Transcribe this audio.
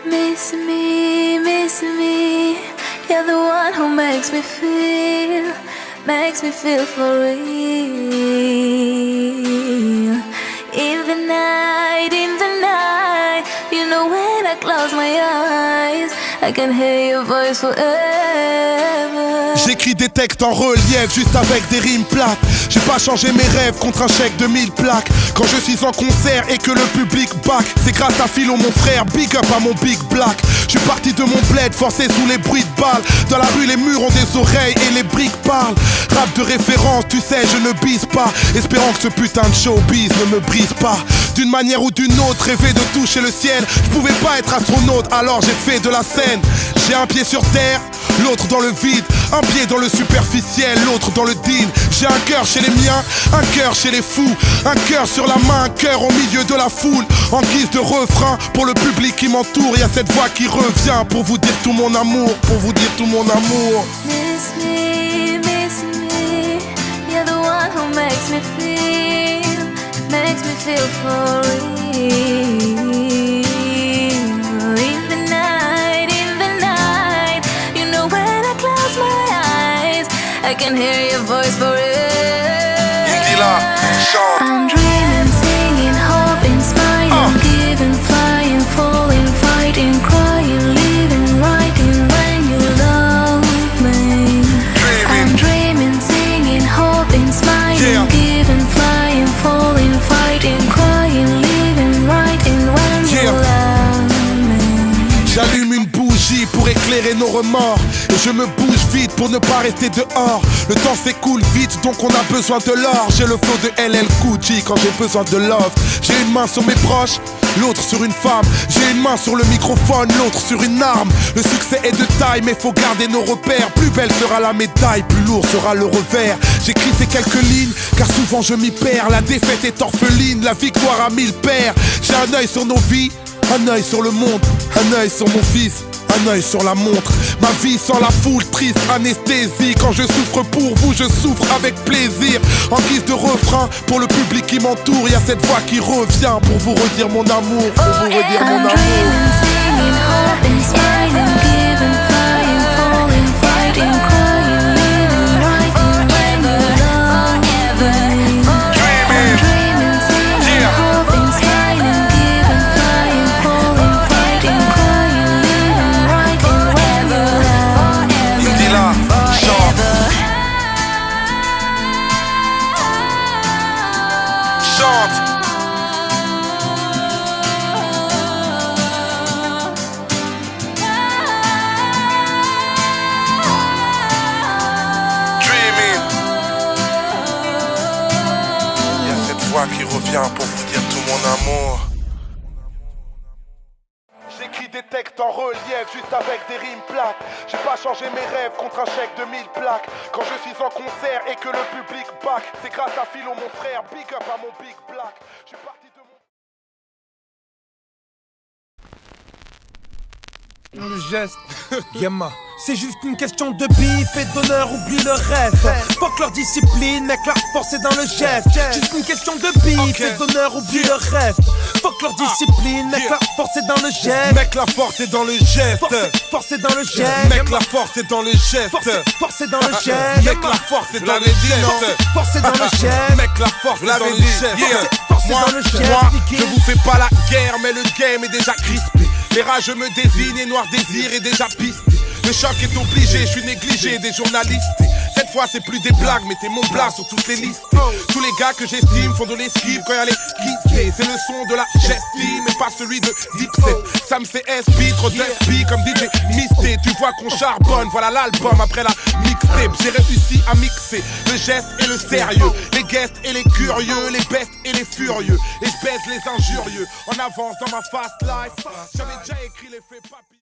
Miss me, you're the one who makes me feel for real. In the night, you know when I close my eyes, I can hear your voice forever. J'écris des textes en relief, juste avec des rimes plates. J'ai pas changé mes rêves contre un chèque de 1000 plaques. Quand je suis en concert et que le public back, c'est grâce à Philo mon frère, big up à mon big black. Je suis parti de mon bled, forcé sous les bruits de balles. Dans la rue les murs ont des oreilles et les briques parlent. Rap de référence, tu sais je ne bise pas, espérant que ce putain de showbiz ne me brise pas. D'une manière ou d'une autre, rêver de toucher le ciel. Je pouvais pas être astronaute, alors j'ai fait de la scène. J'ai un pied sur terre, l'autre dans le vide. Un pied dans le superficiel, l'autre dans le deal. J'ai un cœur chez les miens, un cœur chez les fous. Un cœur sur la main, un cœur au milieu de la foule. En guise de refrain, pour le public qui m'entoure, y'a cette voix qui revient pour vous dire tout mon amour, pour vous dire tout mon amour. Miss me, you're the one who makes me feel for real. In the night, you know when I close my eyes, I can hear your voice forever. I'm dreaming, singing, hoping, smiling, giving, flying, falling, fighting, crying, living, writing when you love me. I'm dreaming, singing, hoping, smiling, giving, flying, falling, fighting, crying, living, writing when you love me. J'allume une bougie pour éclairer nos remords. Et je me bouge vite pour ne pas rester dehors. Le temps s'écoule vite donc on a besoin de l'or. J'ai le flow de LL Cool J quand j'ai besoin de love. J'ai une main sur mes proches, l'autre sur une femme. J'ai une main sur le microphone, l'autre sur une arme. Le succès est de taille mais faut garder nos repères. Plus belle sera la médaille, plus lourd sera le revers. J'écris ces quelques lignes car souvent je m'y perds. La défaite est orpheline, la victoire a 1000 paires. J'ai un œil sur nos vies, un œil sur le monde, un œil sur mon fils, un œil sur la montre. Ma vie sans la foule, triste anesthésie. Quand je souffre pour vous, je souffre avec plaisir. En guise de refrain, pour le public qui m'entoure, y'a cette voix qui revient pour vous redire mon amour, pour vous redire mon amour. Qui revient pour vous dire tout mon amour. J'écris des textes en relief juste avec des rimes plates. J'ai pas changé mes rêves contre un chèque de 1000 plaques. Quand je suis en concert et que le public back, c'est grâce à Philo mon frère, big up à mon big black. Je suis parti de mon... Le geste, Yama, c'est juste une question de bif et d'honneur, oublie le reste. Fuck leur discipline, mec, la force est dans le geste. Juste une question de bif et d'honneur, oublie le reste. Fuck leur discipline, mec, la force est dans le geste. Mec, la force est dans le geste. Force est dans le geste. Mec, la force est dans le geste. Force est dans le geste. Mec, la force est dans le geste. Force est dans le geste. Mec, la force est dans le geste. Moi, je vous fais pas la guerre, mais le game est déjà crispé. Les rageux me désignent et Noir Désir est déjà pisté. Le choc est obligé, je suis négligé des journalistes. Cette fois c'est plus des blagues, mettez mon blas sur toutes les listes. Tous les gars que j'estime font de l'esquive quand y'a les quittés. C'est le son de la gestime et pas celui de Dipset. Sam CSP, trop d'SP comme DJ Misté. Tu vois qu'on charbonne, voilà l'album après la mixtape. J'ai réussi à mixer le geste et le sérieux, les guests et les curieux, les bestes et les furieux. Et je baise les injurieux, en avance dans ma fast life. J'avais déjà écrit les faits papier.